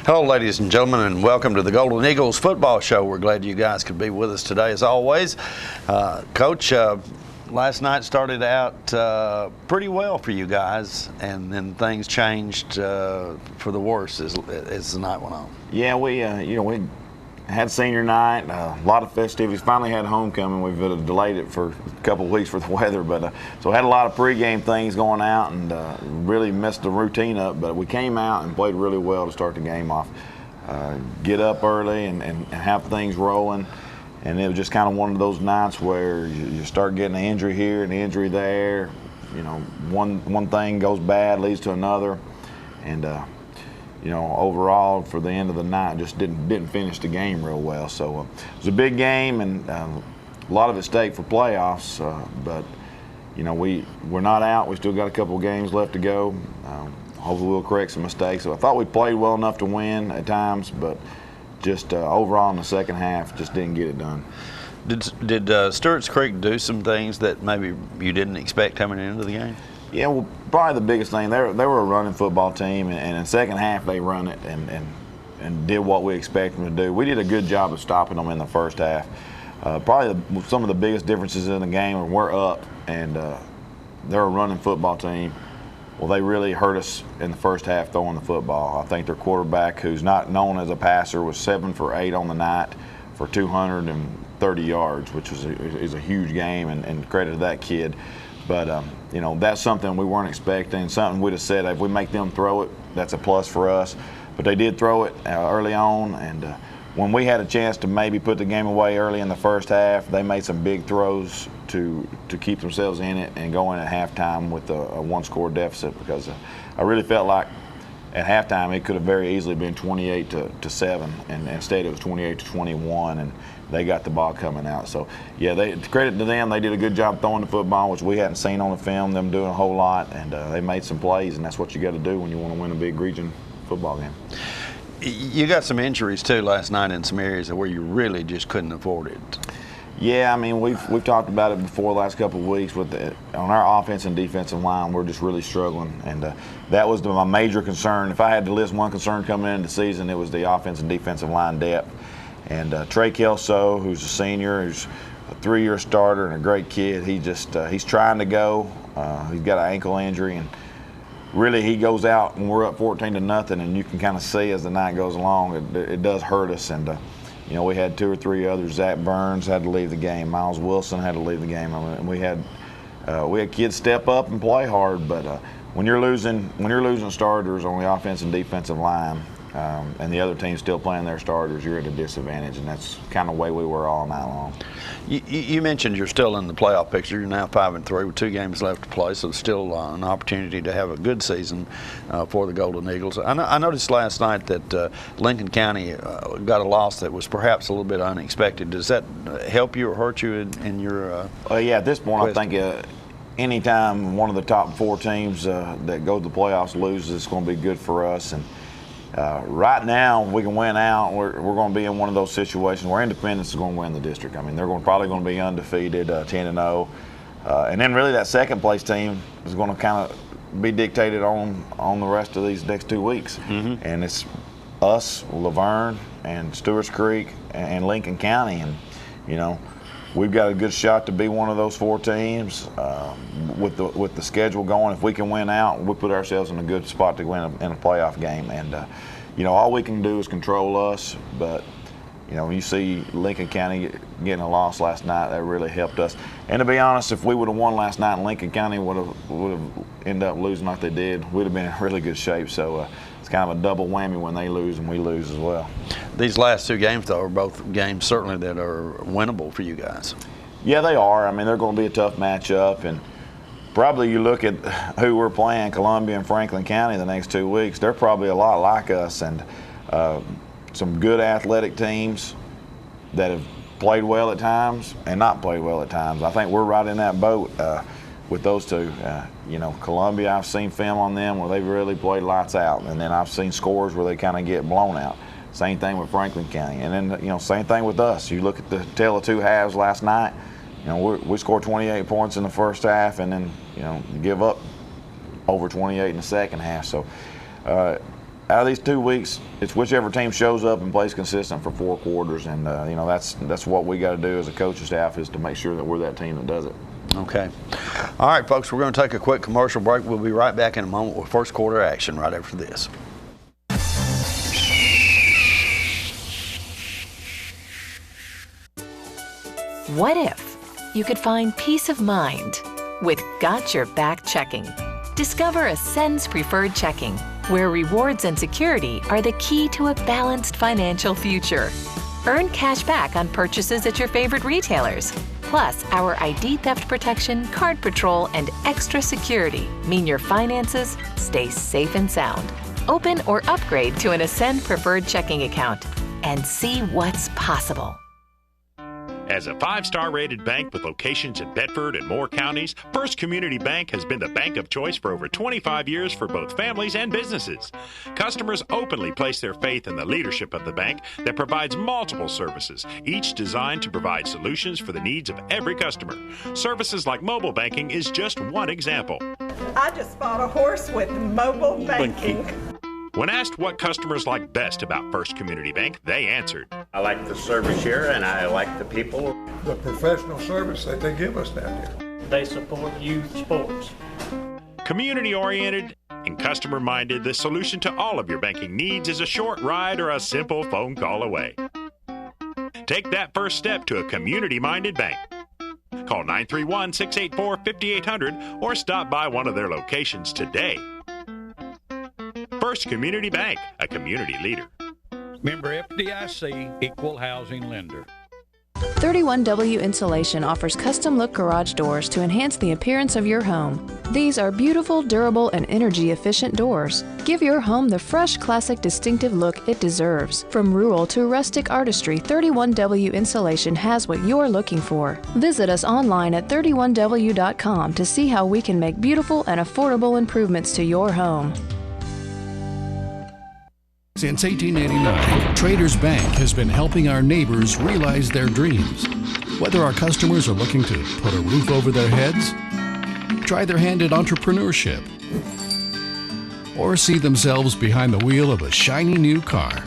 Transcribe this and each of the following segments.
Hello, ladies and gentlemen, and welcome to the Golden Eagles Football Show. We're glad you guys could be with us today, as always. Coach, last night started out pretty well for you guys, and then things changed for the worse as the night went on. Yeah, we had senior night, a lot of festivities. Finally had homecoming. We've delayed it for a couple of weeks for the weather, but so had a lot of pregame things going out and really messed the routine up. But we came out and played really well to start the game off. Get up early and have things rolling. And it was just kind of one of those nights where you start getting an injury here and an injury there. You know, one thing goes bad, leads to another, and overall for the end of the night, just didn't finish the game real well. So it was a big game and a lot of at stake for playoffs. But we're not out. We still got a couple of games left to go. Hopefully we'll correct some mistakes. So I thought we played well enough to win at times, but just overall in the second half, just didn't get it done. Did Stewart's Creek do some things that maybe you didn't expect coming into the game? Yeah, well, probably the biggest thing, they were a running football team, and in the second half they run it and did what we expected them to do. We did a good job of stopping them in the first half. Probably some of the biggest differences in the game are we're up, and they're a running football team. Well, they really hurt us in the first half throwing the football. I think their quarterback, who's not known as a passer, was 7 for 8 on the night for 230 yards, which is a huge game, and credit to that kid. But, that's something we weren't expecting, something we'd have said if we make them throw it, that's a plus for us. But they did throw it early on, and when we had a chance to maybe put the game away early in the first half, they made some big throws to keep themselves in it and go in at halftime with a one-score deficit, because I really felt like at halftime it could have very easily been 28-7, and instead it was 28-21, and they got the ball coming out. So yeah, credit to them, they did a good job throwing the football, which we hadn't seen on the film, them doing a whole lot, and they made some plays, and that's what you got to do when you want to win a big region football game. You got some injuries too last night in some areas where you really just couldn't afford it. Yeah, I mean, we've talked about it before the last couple of weeks on our offense and defensive line. We're just really struggling, and that was my major concern. If I had to list one concern coming into the season, it was the offense and defensive line depth. And Trey Kelso, who's a senior, who's a 3-year starter and a great kid, he's trying to go. He's got an ankle injury, and really he goes out when we're up 14-0, and you can kind of see as the night goes along, it does hurt us. And we had 2 or 3 others. Zach Burns had to leave the game. Miles Wilson had to leave the game. And we had kids step up and play hard. But when you're losing starters on the offense and defensive line, and the other team's still playing their starters, you're at a disadvantage, and that's kind of the way we were all night long. You mentioned you're still in the playoff picture. You're now 5-3 with 2 games left to play, so still an opportunity to have a good season for the Golden Eagles. I noticed last night that Lincoln County got a loss that was perhaps a little bit unexpected. Does that help you or hurt you in your yeah, at this point, quest? I think anytime one of the top 4 teams that go to the playoffs loses, it's going to be good for us. And right now, we can win out. We're going to be in one of those situations where Independence is going to win the district. I mean, they're probably going to be undefeated, 10-0, and then really that second place team is going to kind of be dictated on the rest of these next 2 weeks. Mm-hmm. And it's us, Laverne, and Stewart's Creek, and Lincoln County, and we've got a good shot to be one of those 4 teams with the schedule going. If we can win out, we put ourselves in a good spot to win in a playoff game. And all we can do is control us. But you see Lincoln County getting a loss last night, that really helped us. And to be honest, if we would have won last night and Lincoln County would have ended up losing like they did, we'd have been in really good shape. So it's kind of a double whammy when they lose and we lose as well. These last 2 games, though, are both games certainly that are winnable for you guys. Yeah, they are. I mean, they're going to be a tough matchup, and probably you look at who we're playing, Columbia and Franklin County, the next 2 weeks, they're probably a lot like us, and some good athletic teams that have played well at times and not played well at times. I think we're right in that boat with those 2. Columbia, I've seen film on them where they've really played lights out, and then I've seen scores where they kind of get blown out. Same thing with Franklin County, and then same thing with us. You look at the tale of 2 halves last night. We scored 28 points in the first half, and then give up over 28 in the second half. So out of these 2 weeks, it's whichever team shows up and plays consistent for 4 quarters, and that's what we got to do as a coaching staff, is to make sure that we're that team that does it. Okay. All right, folks, we're going to take a quick commercial break. We'll be right back in a moment with first quarter action right after this. What if you could find peace of mind with Got Your Back Checking? Discover Ascend's Preferred Checking, where rewards and security are the key to a balanced financial future. Earn cash back on purchases at your favorite retailers. Plus, our ID theft protection, card patrol, and extra security mean your finances stay safe and sound. Open or upgrade to an Ascend Preferred Checking account and see what's possible. As a 5-star rated bank with locations in Bedford and Moore counties, First Community Bank has been the bank of choice for over 25 years for both families and businesses. Customers openly place their faith in the leadership of the bank that provides multiple services, each designed to provide solutions for the needs of every customer. Services like mobile banking is just one example. I just bought a horse with mobile banking. When asked what customers like best about First Community Bank, they answered, I like the service here and I like the people. The professional service that they give us down here. They support youth sports. Community-oriented and customer-minded, the solution to all of your banking needs is a short ride or a simple phone call away. Take that first step to a community-minded bank. Call 931-684-5800 or stop by one of their locations today. First Community Bank, a community leader. Member FDIC, equal housing lender. 31W Insulation offers custom-look garage doors to enhance the appearance of your home. These are beautiful, durable, and energy-efficient doors. Give your home the fresh, classic, distinctive look it deserves. From rural to rustic artistry, 31W Insulation has what you're looking for. Visit us online at 31W.com to see how we can make beautiful and affordable improvements to your home. Since 1889, Traders Bank has been helping our neighbors realize their dreams. Whether our customers are looking to put a roof over their heads, try their hand at entrepreneurship, or see themselves behind the wheel of a shiny new car,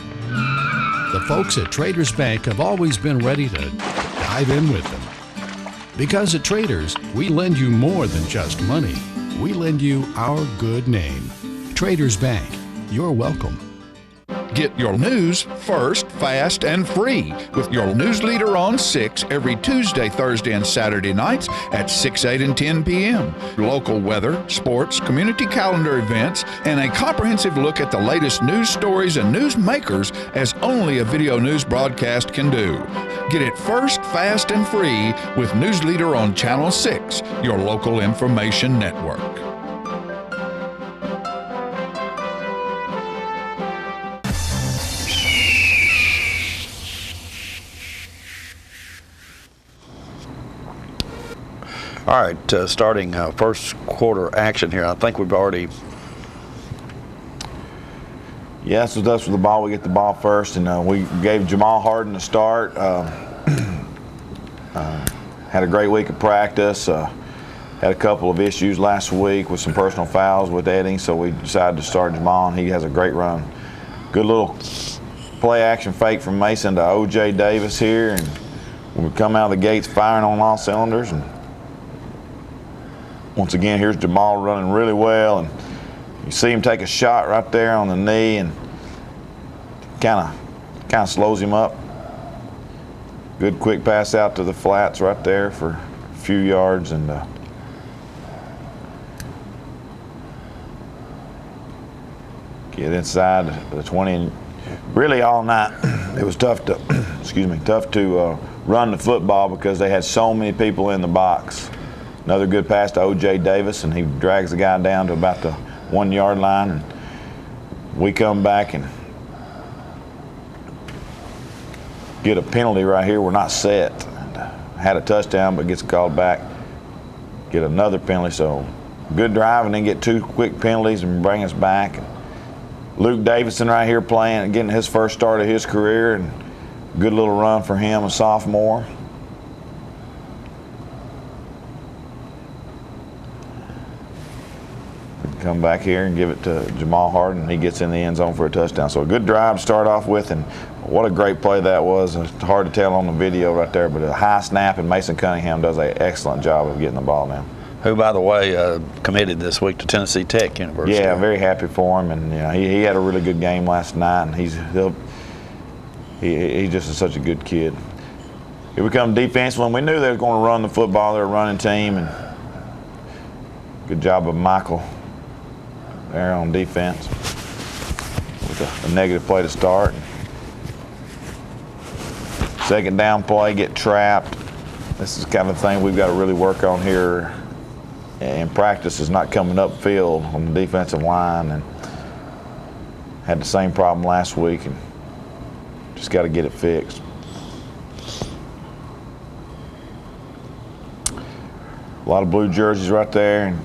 the folks at Traders Bank have always been ready to dive in with them. Because at Traders, we lend you more than just money. We lend you our good name. Traders Bank, you're welcome. Get your news first, fast, and free with your news leader on 6 every Tuesday, Thursday, and Saturday nights at 6, 8, and 10 p.m. Local weather, sports, community calendar events, and a comprehensive look at the latest news stories and news makers as only a video news broadcast can do. Get it first, fast, and free with News Leader on Channel 6, your local information network. All right, starting first quarter action here. I think we've already. Yeah, so that's with the ball. We get the ball first, and we gave Jamal Harden a start. Had a great week of practice. Had a couple of issues last week with some personal fouls with Eddie, so we decided to start Jamal, and he has a great run. Good little play action fake from Mason to O.J. Davis here, and we come out of the gates firing on all cylinders. And once again, here's Jamal running really well, and you see him take a shot right there on the knee, and kind of slows him up. Good quick pass out to the flats right there for a few yards, and get inside the 20. And really all night, it was tough to, tough to run the football because they had so many people in the box. Another good pass to O.J. Davis, and he drags the guy down to about the 1 yard line. And we come back and get a penalty right here. We're not set. And, had a touchdown, but gets called back. Get another penalty. So good drive, and then get 2 quick penalties and bring us back. And Luke Davidson right here playing, getting his first start of his career, and good little run for him, a sophomore. come back here and give it to Jamal Harden. He gets in the end zone for a touchdown. So a good drive to start off with, and what a great play that was. It's hard to tell on the video right there, but a high snap, and Mason Cunningham does an excellent job of getting the ball down. Who, by the way, committed this week to Tennessee Tech University. Yeah, very happy for him, and he had a really good game last night, and he's just such a good kid. Here we come defense. When we knew they were going to run the football, they're a running team, and good job of Michael there on defense with a negative play to start. Second down play, get trapped. This is the kind of thing we've got to really work on here in practice, is not coming upfield on the defensive line, and had the same problem last week, and just got to get it fixed. A lot of blue jerseys right there, and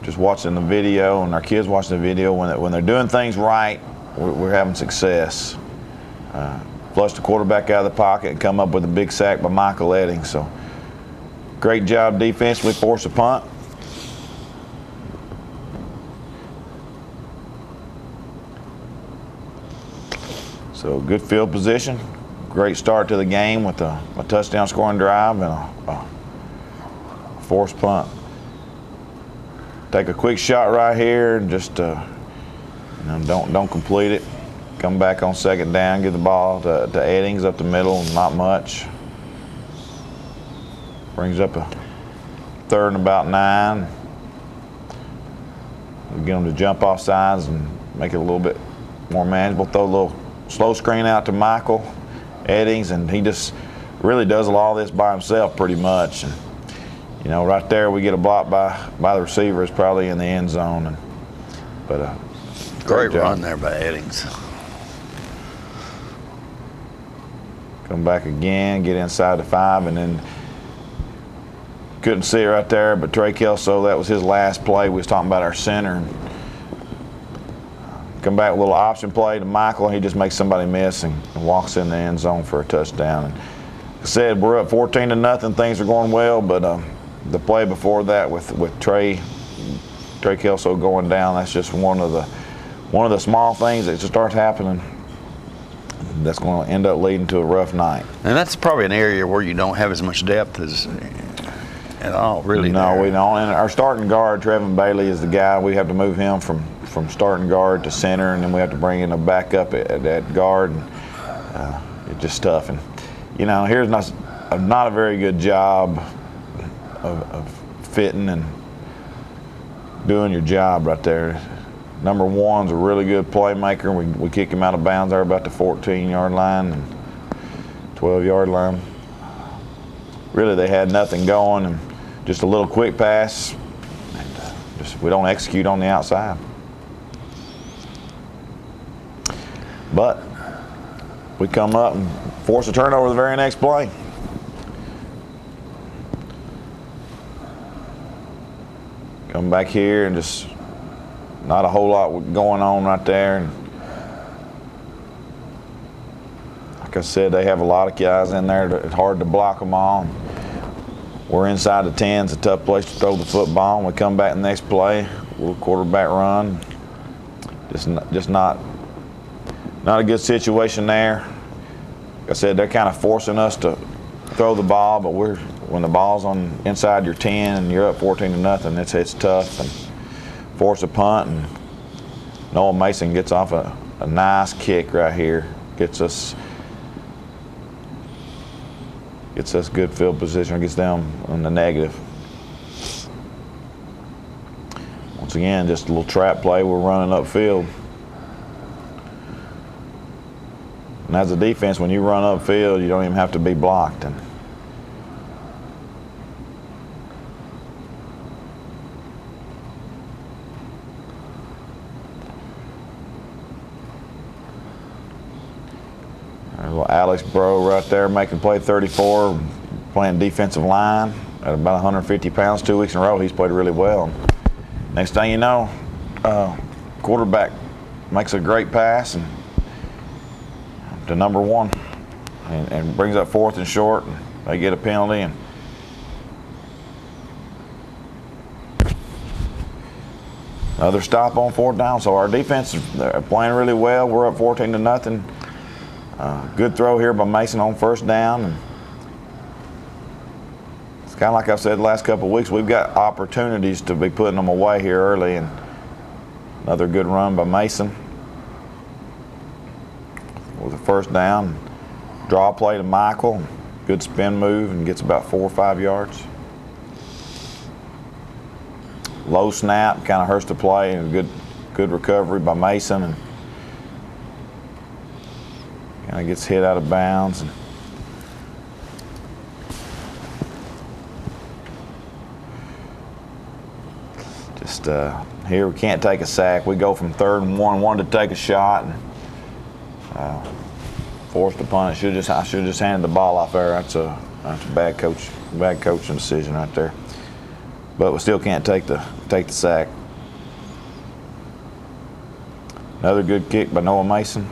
just watching the video, and our kids watching the video, when they're doing things right, we're having success. Flush the quarterback out of the pocket and come up with a big sack by Michael Eddings. So great job defensively, force a punt. So good field position, great start to the game with a touchdown scoring drive and a forced punt. Take a quick shot right here and just don't complete it. Come back on second down, give the ball to Eddings up the middle, not much. Brings up a third and about 9. We get them to jump off sides and make it a little bit more manageable. Throw a little slow screen out to Michael Eddings, and he just really does all this by himself pretty much. And, right there we get a block by the receiver. Is probably in the end zone. But great run there by Eddings. Come back again, get inside the 5, and then couldn't see it right there, but Trey Kelso, that was his last play. We was talking about our center. Come back with a little option play to Michael, and he just makes somebody miss and walks in the end zone for a touchdown. And like I said, we're up 14-0. Things are going well, but the play before that with Trey Kelso going down, that's just one of the small things that just starts happening. That's going to end up leading to a rough night. And that's probably an area where you don't have as much depth as at all, really. No, we don't. And our starting guard, Trevin Bailey, is the guy. We have to move him from starting guard to center, and then we have to bring in a backup at guard. And, it's just tough. And here's not a very good job of fitting and doing your job right there. Number 1's a really good playmaker. We kick him out of bounds there about the 14-yard line and 12-yard line. Really, they had nothing going, and just a little quick pass. And we don't execute on the outside. But we come up and force a turnover the very next play. Come back here and just not a whole lot going on right there. And like I said, they have a lot of guys in there. It's hard to block them all. We're inside the 10. It's a tough place to throw the football. And we come back the next play, a little quarterback run. Just not a good situation there. Like I said, they're kind of forcing us to throw the ball, but when the ball's on inside your 10 and you're up 14-0, it's tough. And force a punt, and Noah Mason gets off a nice kick right here. Gets us good field position, gets them on the negative. Once again, just a little trap play. We're running upfield. And as a defense, when you run upfield, you don't even have to be blocked. And Alex Bro right there making play 34, playing defensive line at about 150 pounds 2 weeks in a row. He's played really well. Next thing you know, quarterback makes a great pass and to number 1 and brings up 4th and short. And they get a penalty. And Another stop on 4th down. So our defense is playing really well. We're up 14-0. Good throw here by Mason on 1st down. And it's kind of like I've said the last couple of weeks, we've got opportunities to be putting them away here early. And another good run by Mason with a 1st down. Draw play to Michael. Good spin move and gets about 4 or 5 yards. Low snap, kind of hurts the play, and good recovery by Mason, and kind of gets hit out of bounds. And just here we can't take a sack. We go from 3rd and 1, wanted to take a shot, and forced the punt. I should have just handed the ball off there. That's a bad coaching decision right there. But we still can't take the sack. Another good kick by Noah Mason.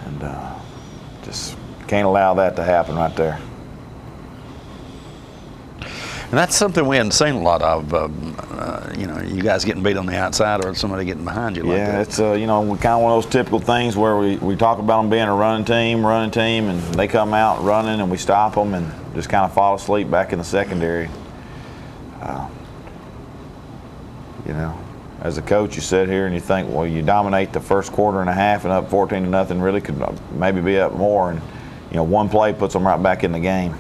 And just can't allow that to happen right there. And that's something we hadn't seen a lot of, you guys getting beat on the outside or somebody getting behind you like that. Yeah, it's, we kind of one of those typical things where we talk about them being a running team, and they come out running and we stop them and just kind of fall asleep back in the secondary. As a coach, you sit here and you think, well, you dominate the first quarter and a half and up 14-0, really could maybe be up more. And, one play puts them right back in the game.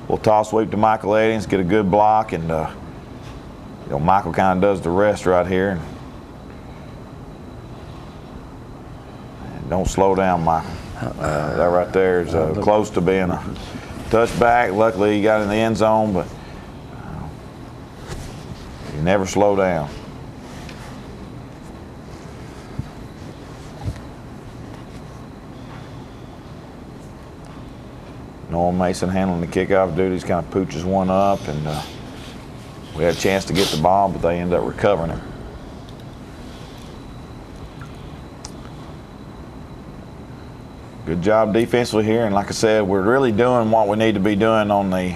We'll toss sweep to Michael Eddings, get a good block, and Michael kind of does the rest right here. And don't slow down, Michael. That right there is close to being a touchback. Luckily, he got in the end zone, but you never slow down. Noah Mason handling the kickoff duties, kind of pooches one up, and we had a chance to get the ball, but they ended up recovering it. Good job defensively here, and like I said, we're really doing what we need to be doing on the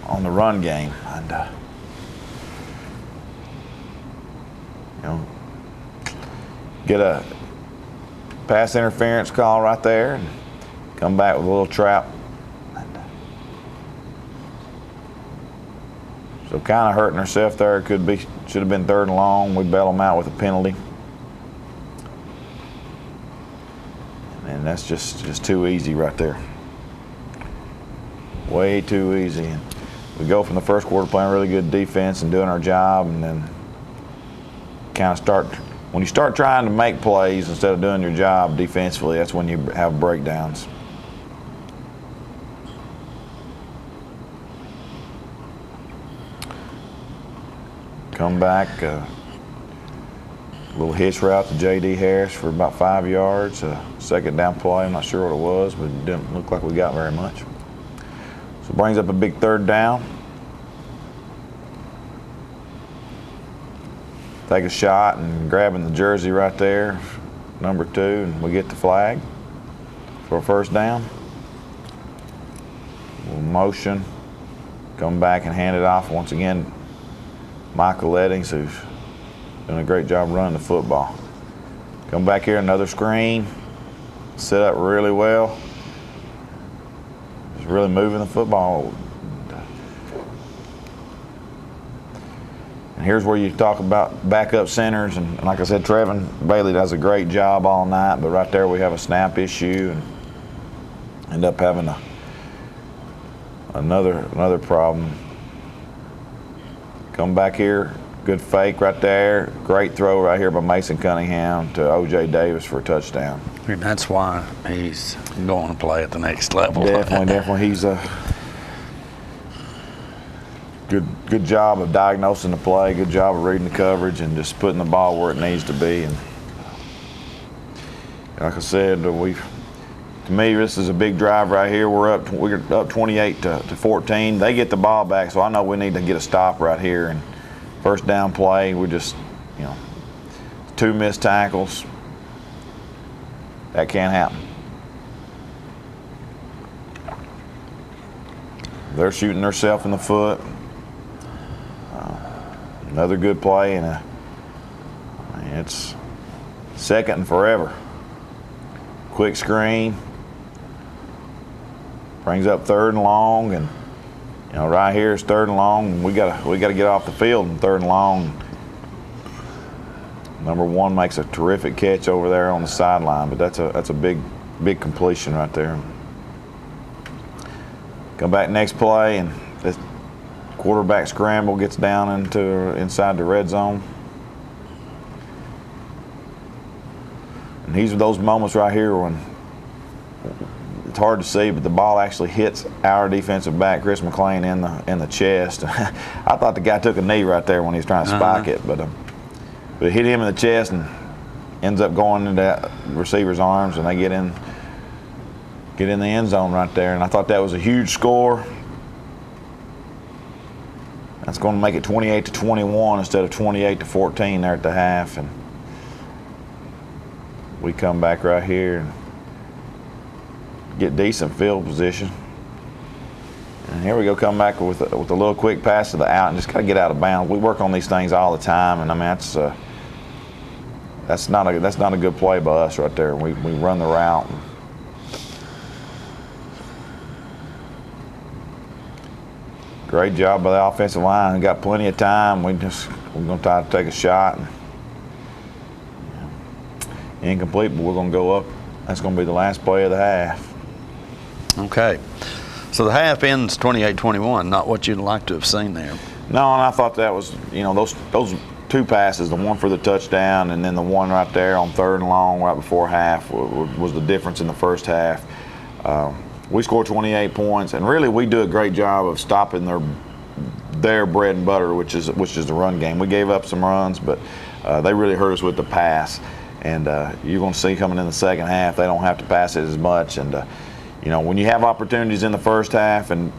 run game, and get a pass interference call right there, and come back with a little trap. So kind of hurting herself there. Should have been 3rd and long. We bail them out with a penalty. And that's just too easy right there. Way too easy. And we go from the first quarter playing really good defense and doing our job, and then kind of when you start trying to make plays instead of doing your job defensively, that's when you have breakdowns. Come back, a little hitch route to J.D. Harris for about 5 yards. 2nd down play, I'm not sure what it was, but it didn't look like we got very much. So brings up a big 3rd down. Take a shot and grabbing the jersey right there, number 2, and we get the flag for a 1st down. We'll motion, come back and hand it off once again. Michael Eddings, who's doing a great job running the football. Come back here, another screen. Set up really well. Just really moving the football. And here's where you talk about backup centers. And like I said, Trevin Bailey does a great job all night, but right there we have a snap issue and end up having another problem. Come back here, good fake right there. Great throw right here by Mason Cunningham to O.J. Davis for a touchdown. And that's why he's going to play at the next level. Definitely. He's a good job of diagnosing the play, good job of reading the coverage, and just putting the ball where it needs to be. And like I said, to me, this is a big drive right here. We're up 28 to 14. They get the ball back, so I know we need to get a stop right here. And 1st down play, we just, 2 missed tackles. That can't happen. they're shooting themselves in the foot. Another good play, and it's second and forever. Quick screen. Brings up third and long, and right here is third and long. We gotta get off the field in third and long. Number one makes a terrific catch over there on the sideline, but that's a big completion right there. Come back next play, and this quarterback scramble gets down inside the red zone. And these are those moments right here when it's hard to see, but the ball actually hits our defensive back, Chris McClain, in the chest. I thought the guy took a knee right there when he was trying to spike it, but it hit him in the chest and ends up going into that receiver's arms, and they get in the end zone right there. And I thought that was a huge score. That's going to make it 28-21 instead of 28-14 there at the half. And we come back right here and get decent field position. And here we go, come back with a little quick pass to the out and just got to get out of bounds. We work on these things all the time, and I mean that's not a good play by us right there. We run the route. Great job by the offensive line. We got plenty of time. We're going to try to take a shot. Incomplete, but we're going to go up. That's going to be the last play of the half. Okay. So the half ends 28-21, not what you'd like to have seen there. No, and I thought that was, those two passes, the one for the touchdown and then the one right there on third and long right before half was the difference in the first half. We scored 28 points, and really we do a great job of stopping their bread and butter, which is the run game. We gave up some runs, but they really hurt us with the pass. And you're going to see coming in the second half, they don't have to pass it as much. And when you have opportunities in the first half and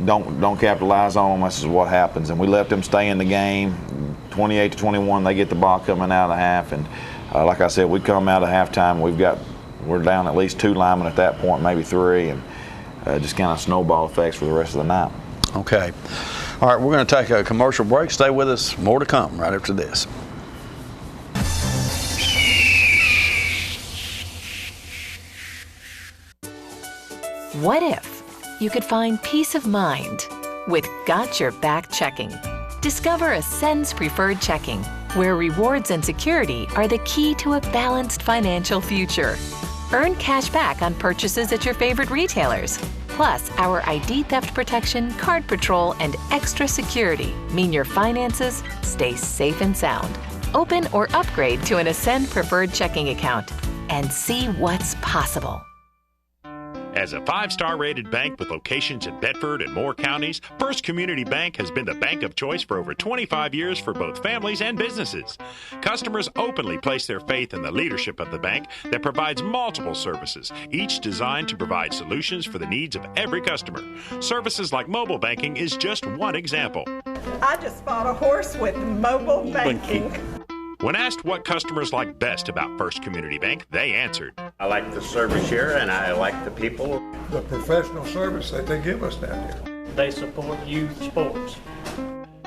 don't capitalize on them, this is what happens. And we let them stay in the game, 28-21. They get the ball coming out of the half, and like I said, we come out of halftime. We're down at least 2 linemen at that point, maybe 3, and just kind of snowball effects for the rest of the night. Okay. All right, we're going to take a commercial break. Stay with us. More to come right after this. What if you could find peace of mind with Got Your Back Checking? Discover Ascend's Preferred Checking, where rewards and security are the key to a balanced financial future. Earn cash back on purchases at your favorite retailers. Plus, our ID theft protection, card patrol, and extra security mean your finances stay safe and sound. Open or upgrade to an Ascend Preferred Checking account and see what's possible. As a 5-star rated bank with locations in Bedford and Moore counties, First Community Bank has been the bank of choice for over 25 years for both families and businesses. Customers openly place their faith in the leadership of the bank that provides multiple services, each designed to provide solutions for the needs of every customer. Services like mobile banking is just one example. I just bought a horse with mobile banking. When asked what customers like best about First Community Bank, they answered, I like the service here, and I like the people. The professional service that they give us down here. They support youth sports.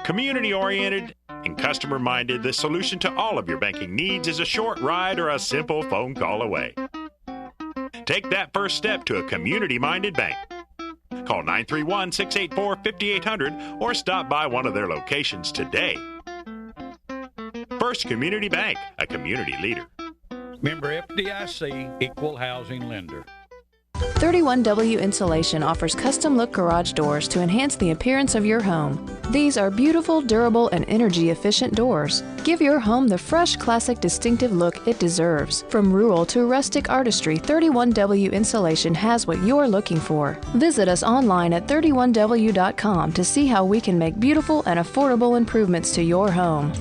Community-oriented and customer-minded, the solution to all of your banking needs is a short ride or a simple phone call away. Take that first step to a community-minded bank. Call 931-684-5800 or stop by one of their locations today. First Community Bank, a community leader. Member FDIC, equal housing lender. 31W Insulation offers custom-look garage doors to enhance the appearance of your home. These are beautiful, durable, and energy-efficient doors. Give your home the fresh, classic, distinctive look it deserves. From rural to rustic artistry, 31W Insulation has what you're looking for. Visit us online at 31W.com to see how we can make beautiful and affordable improvements to your home.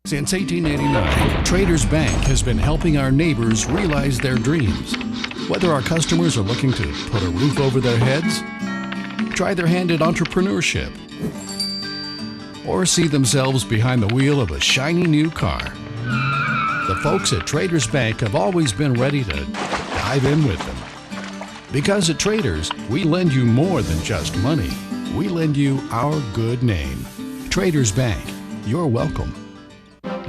Since 1889, Traders Bank has been helping our neighbors realize their dreams. Whether our customers are looking to put a roof over their heads, try their hand at entrepreneurship, or see themselves behind the wheel of a shiny new car, the folks at Traders Bank have always been ready to dive in with them. Because at Traders, we lend you more than just money. We lend you our good name. Traders Bank, you're welcome.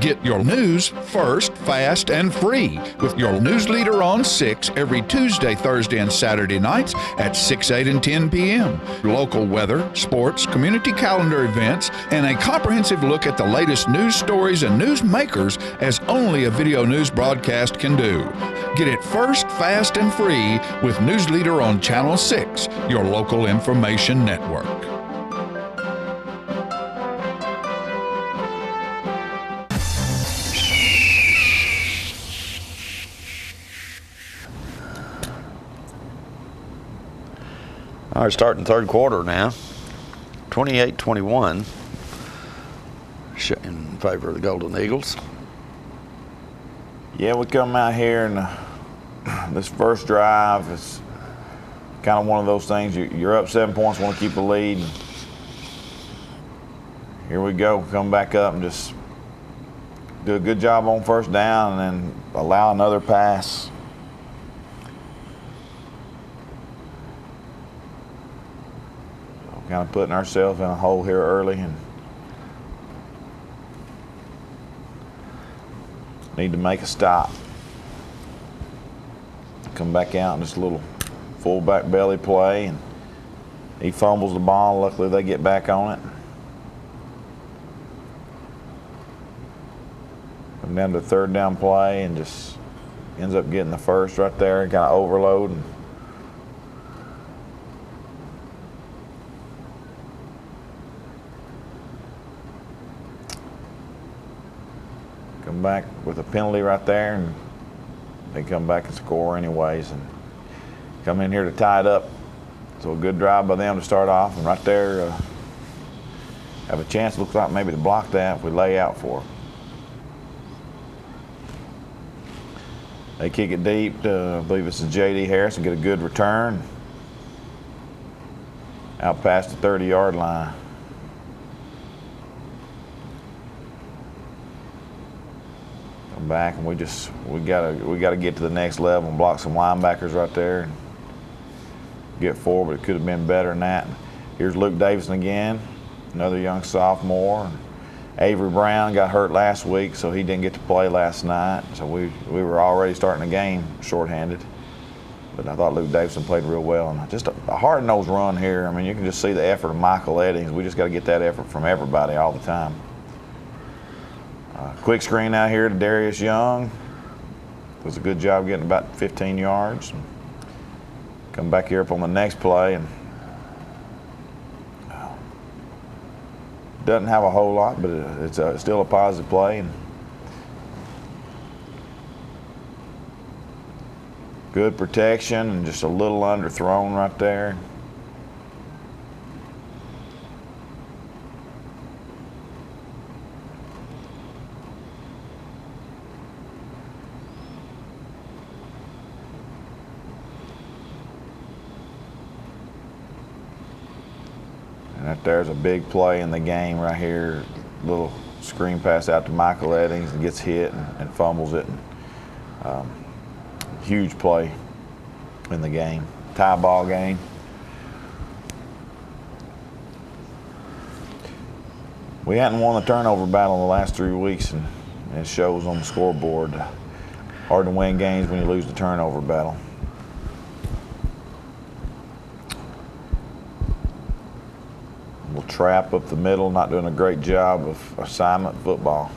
Get your news first, fast, and free with your news leader on 6 every Tuesday, Thursday, and Saturday nights at 6, 8, and 10 p.m. Local weather, sports, community calendar events, and a comprehensive look at the latest news stories and news makers as only a video news broadcast can do. Get it first, fast, and free with News Leader on Channel 6, your local information network. All right, starting third quarter now. 28-21 in favor of the Golden Eagles. Yeah, we come out here and this first drive is kind of one of those things. You're up 7 points, want to keep the lead. Here we go, come back up and just do a good job on first down and then allow another pass. Kind of putting ourselves in a hole here early and need to make a stop. Come back out and just a little fullback belly play, and he fumbles the ball. Luckily they get back on it. Come down to third down play and just ends up getting the first right there, kind of overload. And come back with a penalty right there, and they come back and score anyways and come in here to tie it up. So a good drive by them to start off, and right there have a chance, looks like maybe to block that if we lay out for it. They kick it deep to, I believe it's J.D. Harrison, get a good return out past the 30-yard line. Back, and we gotta get to the next level and block some linebackers right there and get forward, but it could have been better than that. Here's Luke Davison again, another young sophomore. Avery Brown got hurt last week, so he didn't get to play last night, so we were already starting the game shorthanded, but I thought Luke Davison played real well, and just a hard-nosed run here. I mean, you can just see the effort of Michael Eddings. We just got to get that effort from everybody all the time. Quick screen out here to Darius Young. Does a good job getting about 15 yards. Come back here up on the next play and doesn't have a whole lot, but it's still a positive play. And good protection and just a little underthrown right there. Right there's a big play in the game right here. Little screen pass out to Michael Eddings and gets hit and fumbles it. Huge play in the game. Tie ball game. We hadn't won the turnover battle in the last 3 weeks, and it shows on the scoreboard. Hard to win games when you lose the turnover battle. We'll trap up the middle, not doing a great job of assignment football.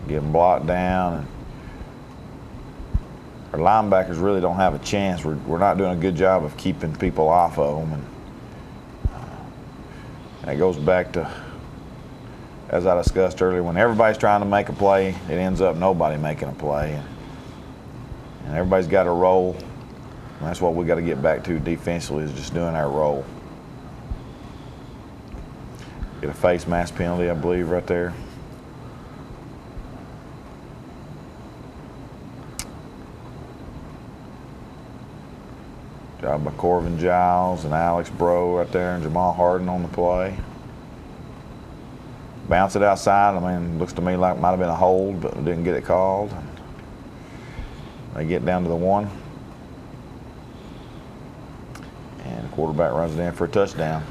Getting blocked down. And our linebackers really don't have a chance. We're not doing a good job of keeping people off of them. And that goes back to, as I discussed earlier, when everybody's trying to make a play, it ends up nobody making a play. And everybody's got a role. And that's what we got to get back to defensively, is just doing our role. Get a face mask penalty, I believe, right there. Job by Corvin Giles and Alex Bro right there, and Jamal Harden on the play. Bounce it outside. I mean, looks to me like it might have been a hold, but didn't get it called. They get down to the 1. And the quarterback runs it in for a touchdown.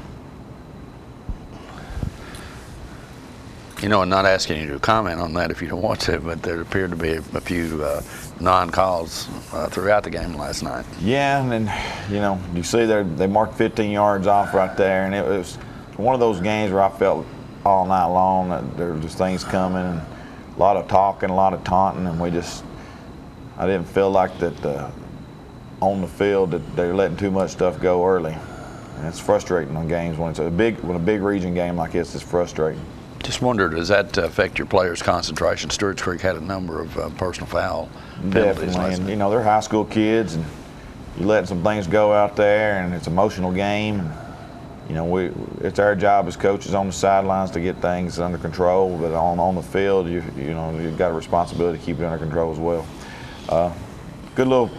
You know, I'm not asking you to comment on that if you don't want to, but there appeared to be a few non-calls throughout the game last night. Yeah, and then, you know, you see they marked 15 yards off right there, and it was one of those games where I felt all night long that there were just things coming, and a lot of talking, a lot of taunting, and I didn't feel like that on the field that they're letting too much stuff go early. And it's frustrating on games when a big region game like this is frustrating. Just wondered, does that affect your players' concentration? Stewart's Creek had a number of personal foul penalties. Definitely, and you know, they're high school kids, and you letting some things go out there, and it's an emotional game. And, you know, it's our job as coaches on the sidelines to get things under control, but on the field, you've got a responsibility to keep it under control as well. Good little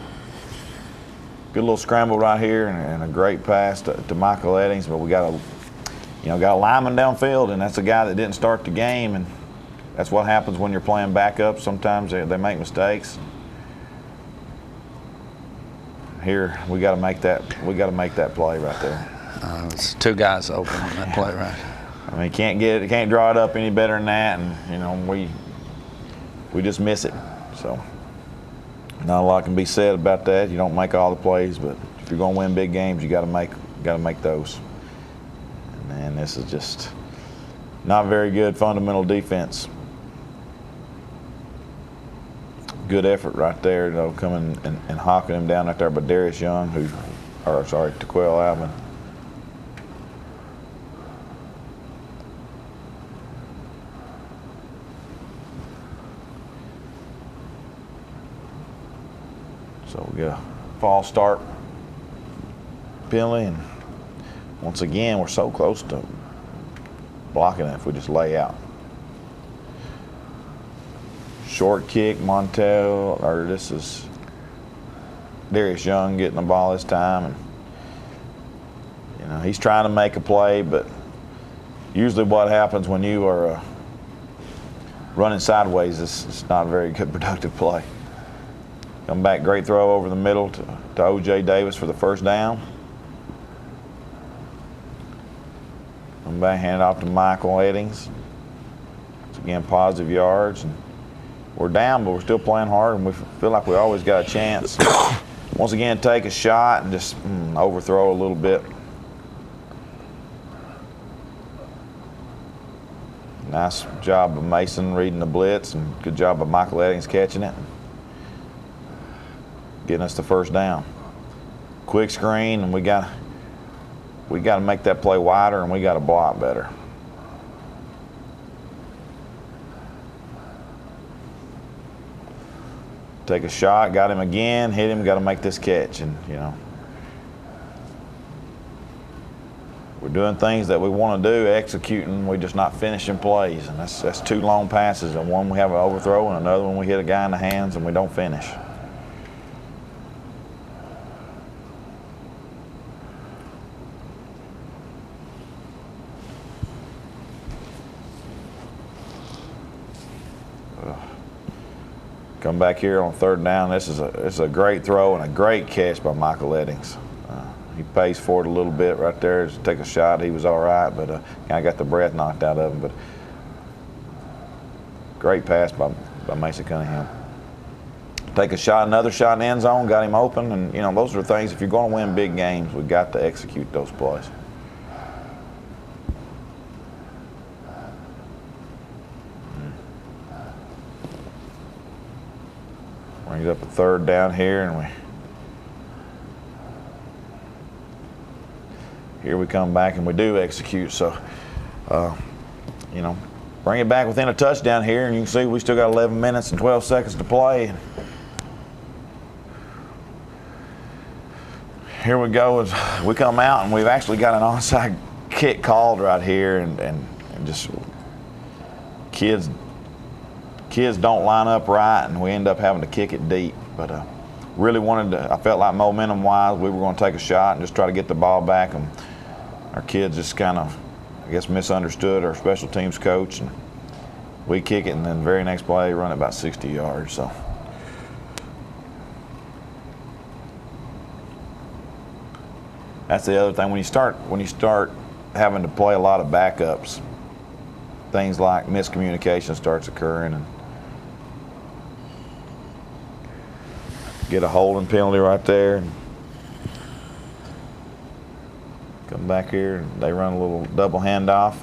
scramble right here, and a great pass to Michael Eddings, but we got a lineman downfield, and that's a guy that didn't start the game, and that's what happens when you're playing backup. Sometimes they make mistakes. Here we got to make that play right there. It's 2 guys open on that play, right? I mean, can't draw it up any better than that, and you know we just miss it. So not a lot can be said about that. You don't make all the plays, but if you're going to win big games, you got to make those. And this is just not very good fundamental defense. Good effort right there, though, coming and hawking him down right there by Darius Young, Tequel Alvin. So we get a false start penalty, and once again, we're so close to blocking it if we just lay out. Short kick, this is Darius Young getting the ball this time, and you know he's trying to make a play, but usually what happens when you are running sideways, it's not a very good productive play. Come back, great throw over the middle to O.J. Davis for the first down. Come back, hand it off to Michael Eddings. It's again positive yards. And we're down, but we're still playing hard, and we feel like we always got a chance. Once again, take a shot and just overthrow a little bit. Nice job of Mason reading the blitz, and good job of Michael Eddings catching it. Getting us the first down. Quick screen, and we got to make that play wider, and we got to block better. Take a shot, got him again, hit him, got to make this catch, and you know we're doing things that we want to do, executing. We're just not finishing plays, and that's 2 long passes, and one we have an overthrow, and another one we hit a guy in the hands, and we don't finish. Come back here on 3rd down. This is a great throw and a great catch by Michael Eddings. He pays for it a little bit right there to take a shot. He was all right, but kind of got the breath knocked out of him. But great pass by Mason Cunningham. Take a shot, another shot in the end zone, got him open, and you know those are things. If you're going to win big games, we've got to execute those plays. Brings up a 3rd down here, and here we come back and we do execute. So, you know, bring it back within a touchdown here, and you can see we still got 11 minutes and 12 seconds to play. Here we go as we come out, and we've actually got an onside kick called right here, and just kids don't line up right, and we end up having to kick it deep. But really I felt like momentum-wise, we were going to take a shot and just try to get the ball back, and our kids just kind of, I guess, misunderstood our special teams coach, and we kick it, and then the very next play, run it about 60 yards. So that's the other thing. When you start having to play a lot of backups, things like miscommunication starts occurring, and get a holding penalty right there. And come back here, and they run a little double handoff.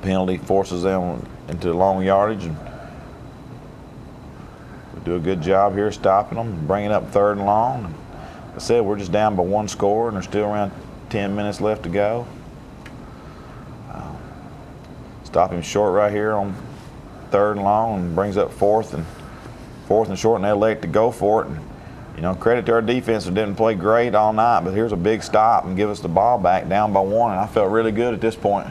Penalty forces them into long yardage, and we do a good job here stopping them, bringing up 3rd and long. And like I said, we're just down by 1 score, and there's still around 10 minutes left to go. Stop him short right here on 3rd and long, and brings up 4th and short, and they elect to go for it. And, credit to our defense, who didn't play great all night, but here's a big stop and give us the ball back down by 1, and I felt really good at this point.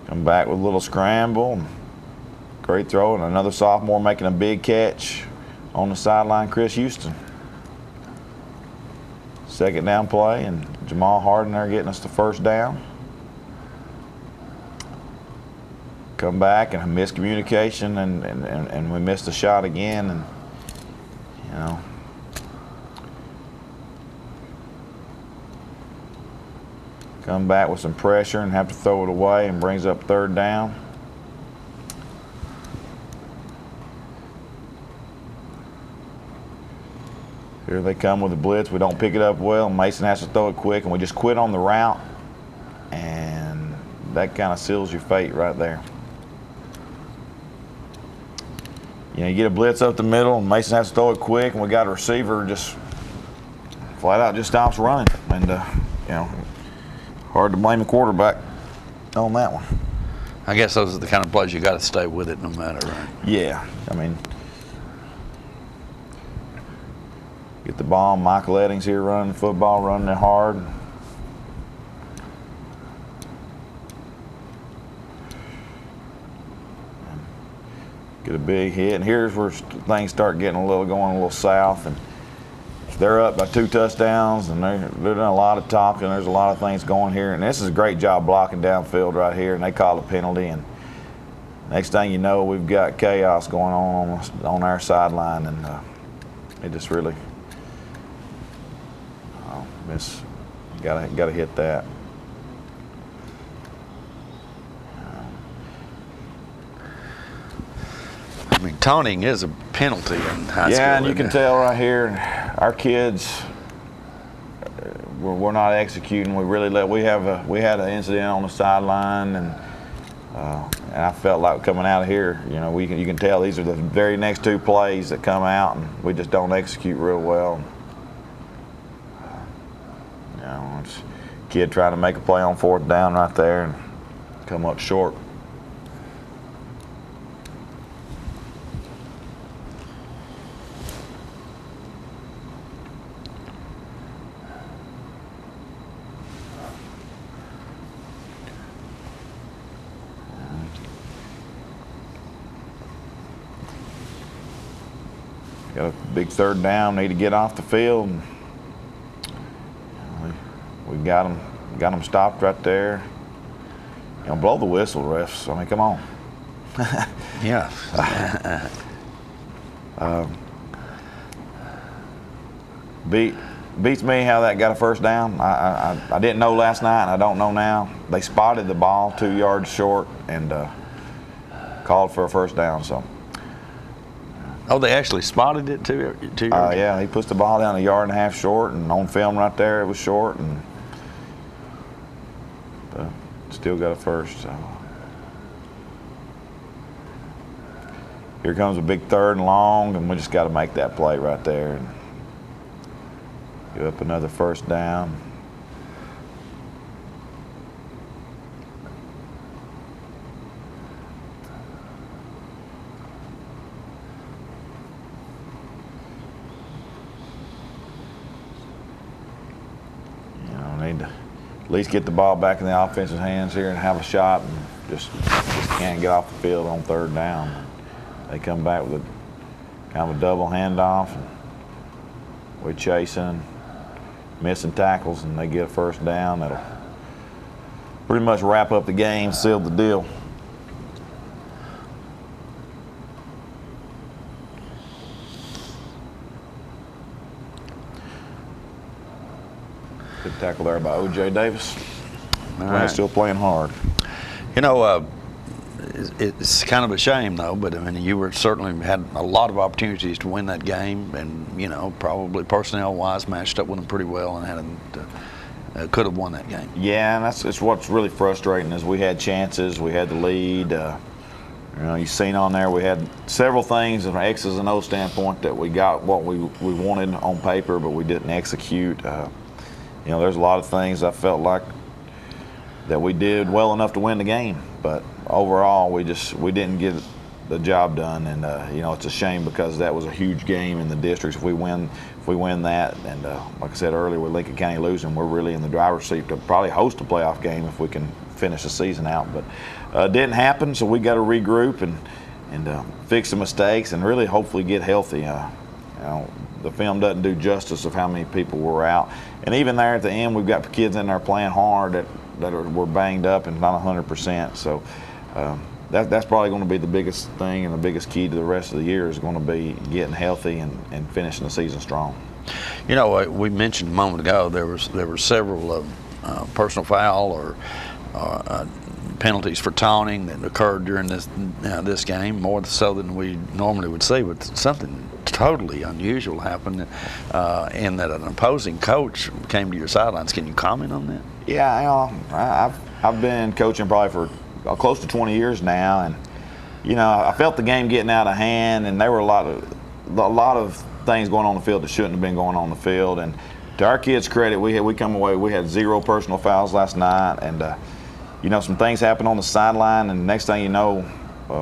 Come back with a little scramble. Great throw, and another sophomore making a big catch on the sideline, Chris Houston. 2nd down play, and Jamal Harden there getting us the 1st down. Come back, and a miscommunication, and we missed the shot again, and come back with some pressure and have to throw it away, and brings up 3rd down. Here they come with the blitz. We don't pick it up well. Mason has to throw it quick, and we just quit on the route, and that kind of seals your fate right there. You get a blitz up the middle, and Mason has to throw it quick, and we got a receiver just flat out just stops running, and hard to blame the quarterback on that one. I guess those are the kind of plays you got to stay with it no matter, right? Yeah, I mean, get the ball. Michael Eddings here running the football, running it hard. Get a big hit, and here's where things start going a little south, and they're up by 2 touchdowns, and they're doing a lot of talking. There's a lot of things going here, and this is a great job blocking downfield right here, and they call a penalty, and next thing you know, we've got chaos going on our sideline, and it just really gotta hit that. I mean, taunting is a penalty in high school. Yeah, and you can tell right here, our kids, we're not executing. We had an incident on the sideline, and I felt like coming out of here, you can tell these are the very next 2 plays that come out, and we just don't execute real well. It's a kid trying to make a play on 4th down right there and come up short. Got a big 3rd down, need to get off the field. We got them stopped right there. Blow the whistle, refs. I mean, come on. Yeah. Beats me how that got a 1st down. I didn't know last night, and I don't know now. They spotted the ball 2 yards short and called for a 1st down. So. Oh, they actually spotted it 2 yards? Yeah, he puts the ball down 1.5 yards short, and on film right there it was short, and still got a 1st. So. Here comes a big 3rd and long, and we just got to make that play right there and give up another 1st down. Need to at least get the ball back in the offensive hands here and have a shot, and just can't get off the field on 3rd down. They come back with a kind of a double handoff, and we're chasing, missing tackles, and they get a 1st down. That'll pretty much wrap up the game, sealed the deal. Good tackle there by O.J. Davis. Still playing hard. You know, it's kind of a shame though, but I mean, you were certainly had a lot of opportunities to win that game, and you know, probably personnel-wise matched up with them pretty well, and could have won that game. Yeah, and it's what's really frustrating is we had chances, we had the lead. You know, you've seen on there we had several things from an X's and O's standpoint that we got what we wanted on paper, but we didn't execute. You know, there's a lot of things I felt like that we did well enough to win the game, but overall we didn't get the job done, and you know, it's a shame because that was a huge game in the districts. If we win that, and like I said earlier, with Lincoln County losing, we're really in the driver's seat to probably host a playoff game if we can finish the season out. But it didn't happen, so we got to regroup and fix the mistakes and really hopefully get healthy. You know, the film doesn't do justice of how many people were out, and even there at the end, we've got kids in there playing hard that were banged up and not 100%. So that's probably going to be the biggest thing and the biggest key to the rest of the year is going to be getting healthy and finishing the season strong. You know, we mentioned a moment ago there were several personal foul or penalties for taunting that occurred during this game, more so than we normally would see, but something totally unusual happened in that an opposing coach came to your sidelines. Can you comment on that? Yeah, you know, I've been coaching probably for close to 20 years now, and you know, I felt the game getting out of hand, and there were a lot of things going on the field that shouldn't have been going on the field. And to our kids' credit, we come away, we had 0 personal fouls last night, and you know, some things happened on the sideline, and next thing you know,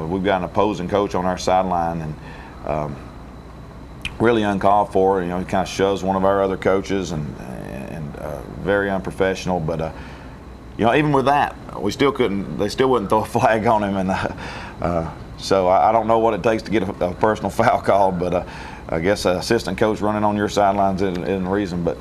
we've got an opposing coach on our sideline, and really uncalled for. You know, he kind of shoves one of our other coaches, and very unprofessional. But you know, even with that, they still wouldn't throw a flag on him, and so I don't know what it takes to get a personal foul called, but I guess an assistant coach running on your sidelines isn't reason. But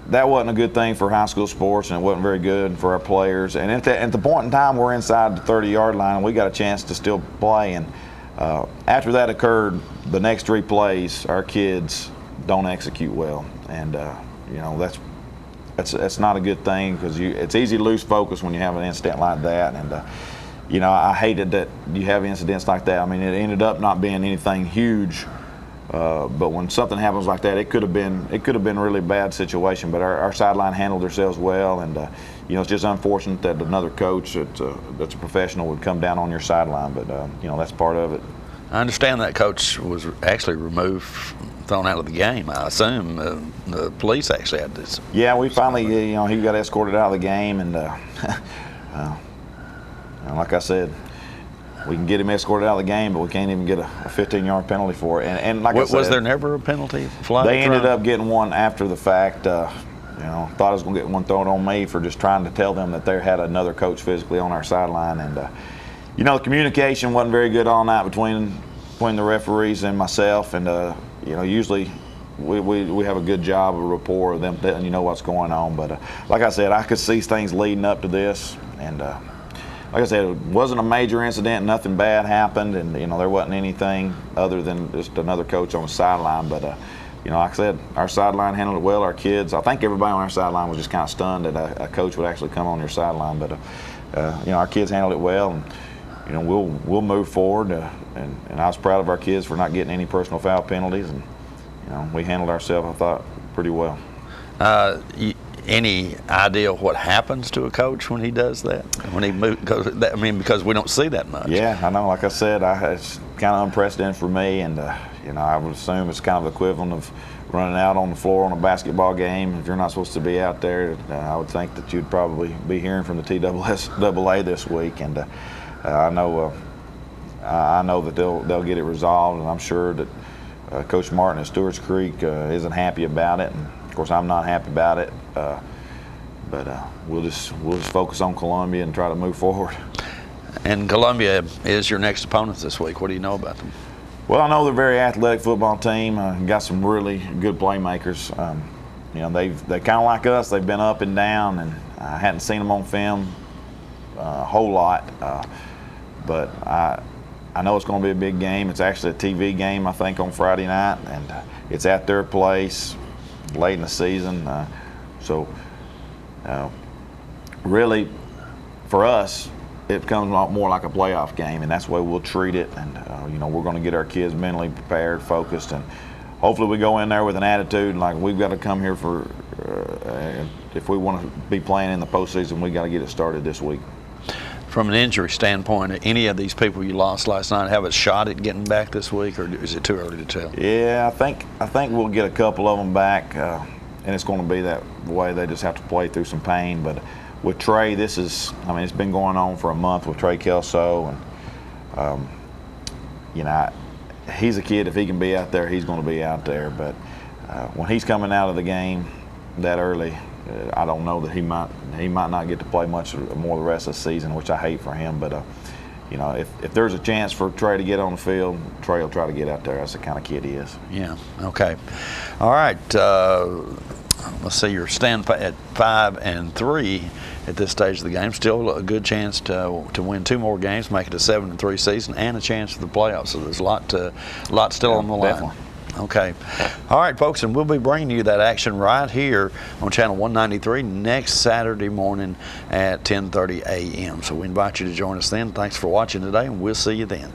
that wasn't a good thing for high school sports, and it wasn't very good for our players. And at the point in time, we're inside the 30-yard line, and we got a chance to still play. And after that occurred, the next 3 plays, our kids don't execute well, and you know, that's not a good thing, because it's easy to lose focus when you have an incident like that. And you know, I hated that you have incidents like that. I mean, it ended up not being anything huge, but when something happens like that, it could have been a really bad situation. But our sideline handled themselves well, and you know, it's just unfortunate that another coach that's a professional would come down on your sideline. But you know, that's part of it. I understand that coach was actually thrown out of the game. I assume the police actually had this. Yeah, we finally, you know, he got escorted out of the game, and like I said, we can get him escorted out of the game, but we can't even get a 15-yard penalty for it. And like I said, was there never a penalty flag? They ended up getting one after the fact. You know, thought I was going to get one thrown on me for just trying to tell them that they had another coach physically on our sideline. And you know, the communication wasn't very good all night between the referees and myself. And you know, usually we have a good job of rapport of them letting you know what's going on. But like I said, I could see things leading up to this, and like I said, it wasn't a major incident. Nothing bad happened, and you know, there wasn't anything other than just another coach on the sideline. But you know, like I said, our sideline handled it well. Our kids, I think everybody on our sideline was just kind of stunned that a coach would actually come on your sideline. But you know, our kids handled it well, and you know, we'll move forward. And I was proud of our kids for not getting any personal foul penalties, and you know, we handled ourselves, I thought, pretty well. Any idea what happens to a coach when he does that? When he goes, I mean, because we don't see that much. Yeah, I know. Like I said, it's kind of unprecedented for me, and you know, I would assume it's kind of equivalent of running out on the floor on a basketball game. If you're not supposed to be out there, I would think that you'd probably be hearing from the TSSAA this week, and I know that they'll get it resolved, and I'm sure that Coach Martin at Stewart's Creek isn't happy about it, and of course I'm not happy about it. But we'll just focus on Columbia and try to move forward. And Columbia is your next opponent this week. What do you know about them? Well, I know they're a very athletic football team. Got some really good playmakers. You know, they kind of like us. They've been up and down, and I hadn't seen them on film a whole lot, but I know it's going to be a big game. It's actually a TV game, I think, on Friday night, and it's at their place late in the season. So really, for us, it becomes a lot more like a playoff game, and that's the way we'll treat it. And you know, we're going to get our kids mentally prepared, focused, and hopefully we go in there with an attitude like we've got to come here for. If we want to be playing in the postseason, we got to get it started this week. From an injury standpoint, any of these people you lost last night have a shot at getting back this week, or is it too early to tell? Yeah, I think we'll get a couple of them back, and it's going to be that way. They just have to play through some pain. But with Trey, it's been going on for a month with Trey Kelso, and you know, he's a kid. If he can be out there, he's going to be out there. But when he's coming out of the game that early, I don't know that he might not get to play much more the rest of the season, which I hate for him. But you know, if there's a chance for Trey to get on the field, Trey will try to get out there. That's the kind of kid he is. Yeah. Okay. All right. Let's see. You're standing at 5-3 at this stage of the game. Still a good chance to win 2 more games, make it a 7-3 season, and a chance for the playoffs. So there's a lot still on the line. Definitely. Okay. All right, folks, and we'll be bringing you that action right here on Channel 193 next Saturday morning at 10:30 a.m. So we invite you to join us then. Thanks for watching today, and we'll see you then.